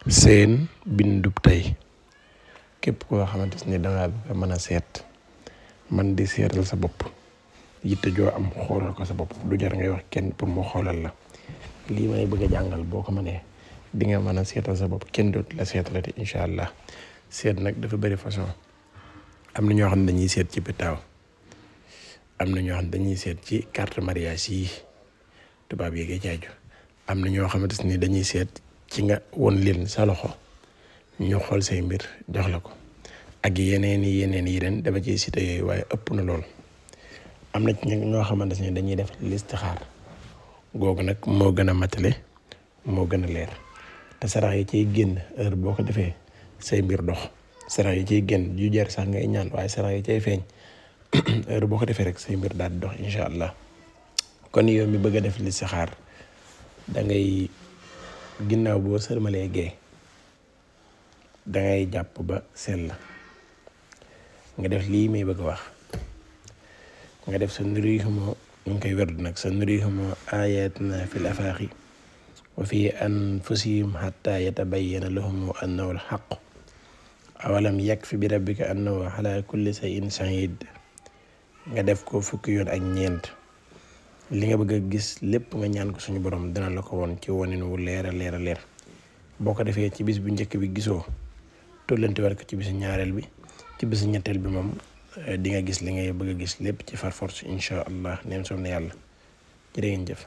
seen bindub tey képp koo xamante ni dangaa mën a seet man di seetal sa bopp yitte joo am xoolal ko sa bopp du jar ngay wax kenn pour mu xoolal la lii may bëgg a jàngal boo ko mënee di nga mën a seetal sa bopp kenn dootu la seetalati incha allah. seet nag dafa bëri façon am na ñoo xam ne dañuy seet ci pétaaw am na ñoo xam ne dañuy seet ci carte mariage yi tubaab yi jaaju am na ñoo xamante ni dañuy seet ci nga won leen sa loxo ñu xool say mbir jox la ko ak yeneen yi ren dama ciy cité yooyu waaye ëpp na lool. am na ci ñoo xamante ni dañuy def listixaar googu nag moo gën a matale moo gën a leer te sarax yi ciy génn heure boo ko defee say mbir dox sarax yi ciy génn ju jar sax ngay ñaan waaye sarax yi cay feeñ heure boo ko defee rek say mbir daal di dox incha allah. kon yow mi bëgg a def listixaar da ngay ginnaaw boo sërmalee gee da ngay jàpp ba sell nga def lii may bëgg a wax nga def sa nurihum ñu koy werd nag sa nurihum ayatina fil afaaxi wa fi anfusihim hatta yatabayyana lahum annahu alxaq awalam yakfi bi rabbika annahu ala kulli shay'in shahid nga def ko fukki yoon ak ñeent li nga bëgg a gis lépp nga ñaan ko suñu borom dina la ko woon ci wonin wu leer a leer boo ko defee ci bis bu njëkk bi gisoo tollante war ko ci bisu ñaareel bi ci bisu ñetteel bi moom di nga gis li ngay bëgg a gis lépp ci far force incha allah neem som na yàlla jërë ngeen jëf.